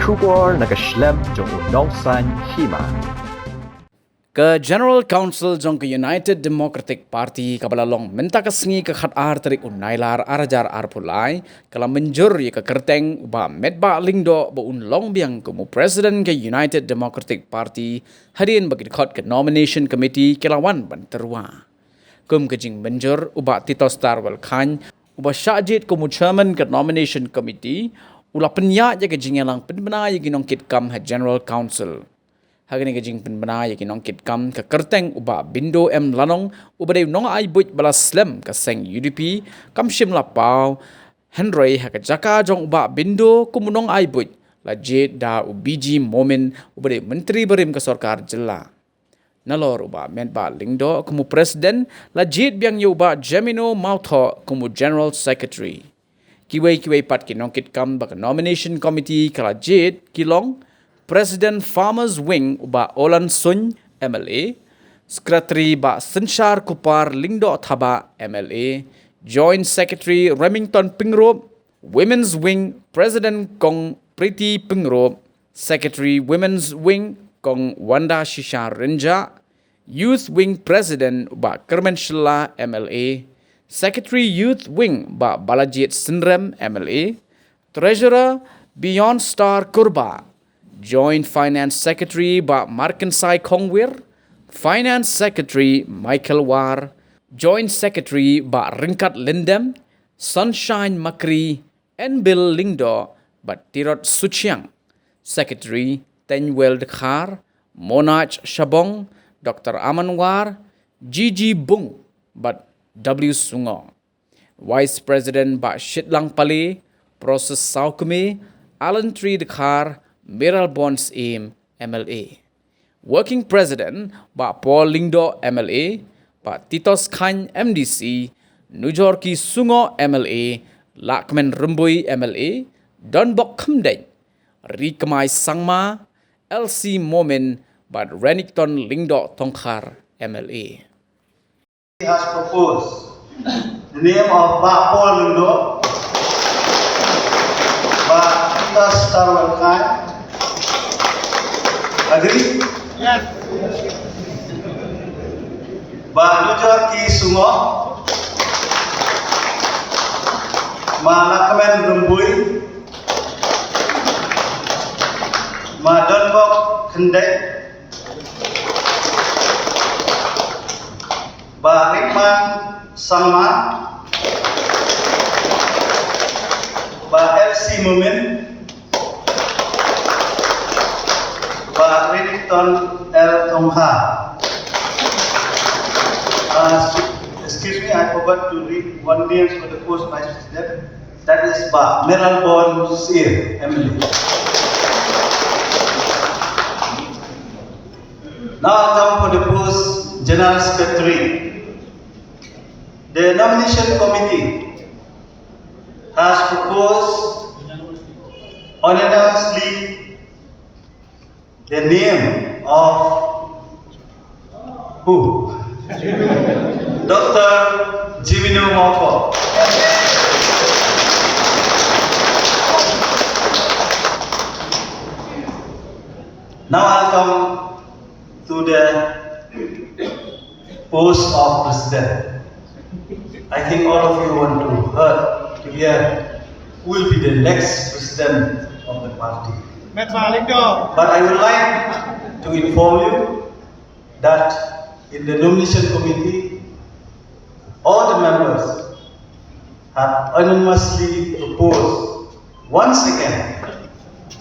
Shubor nagaslem jong unongsan Hima. Ke General Council jong ke United Democratic Party kabalalong minta kesengi ke khatar terik unailar arajar arpulai kala menjur ye ke Kyrteng ba Metbah Lyngdoh ba long biang kumu President ke United Democratic Party hadirin bagi khot ke Nomination Committee kelawan ban terwa. Kum kejing menjur uba Tito Star wal khan uba Shah Jied kumu Chairman ke Nomination Committee ula penya je kejing elang penbena ye ginongkit kam ha General Council. Hagani kejing penbena ye ginongkit kam ke Kyrteng uba Bindo Lanong uba de nong ai buit bala slam ke seng UDP kam shim la pau Henry ha ke jaka jong uba Bindo kumu nong ai buit la Jied da ubiji momen uba de menteri berim ke sarkar jela. Nalor uba Metbah Lyngdoh kumu Presiden la Jied Biang uba Gemino Mautho kumu General Secretary. Kiwai pat kinongkit kam bak Nomination Committee kala Jied kilong President Farmers Wing uba Olan Sun MLA, Secretary ba Senshar Kupar Lyngdoh Thaba MLA, Joint Secretary Remington Pingrop, Women's Wing President Kong Priti Pingrop, Secretary Women's Wing Kong Wanda Shisha Rinja, Youth Wing President ba Kermen Shilla MLA, Secretary Youth Wing ba Balajit Sindrem MLA, Treasurer Beyond Star Kurba, Joint Finance Secretary ba Markensai Kongwir, Finance Secretary Michael War, Joint Secretary ba Ringkat Lindem, Sunshine Makri, Bill Lyngdoh ba Tirot Suchiang, Secretary Tenwel Khar, Monach Shabong, Dr. Amanwar, Gigi Bung ba W Sungo, Vice President ba Shitlang Pali, Process Saukume, Alan Tree Khar, Miral Bonds Aim MLA. Working President ba Paul Lyngdoh MLA, ba Titos Khan MDC, Nujorki Sungo MLA, Lakmen Rumbui MLA, Donbok Khumdeng, Rikmai Sangma, LC Momin, ba Renington Lyngdoh Tongkhar MLA. He has proposed the name of Paul Lyngdoh, Titos Tarwal Khan. Agree? Yes. Nujor Ki Sungo, Lakmen Rumbui, Donbok Khumdeng, Rikman Sangma, LC Mumin, Renington L. Tongha. Excuse me, I forgot to read one name for the post vice president. That is Miral Bonds Aim MLA. Now I come for the post general secretary. The nomination committee has proposed unanimously the name of who? Dr. Gemino Mautho. Now I'll come to the post of president. I think all of you want to hear who will be the next president of the party. Metbah Lyngdoh. But I would like to inform you that in the nomination committee, all the members have unanimously proposed once again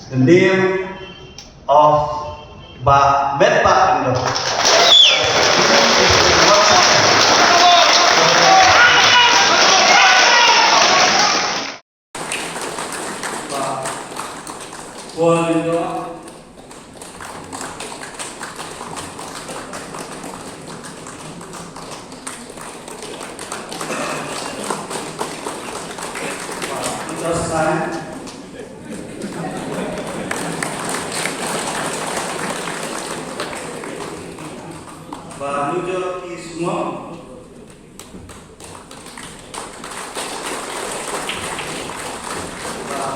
the name of Metbah Lyngdoh. Nujor Ki Sungo,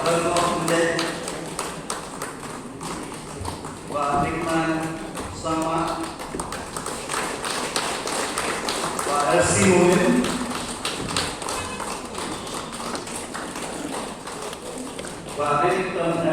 Donbok Khumdeng, Mumin. Và Wellington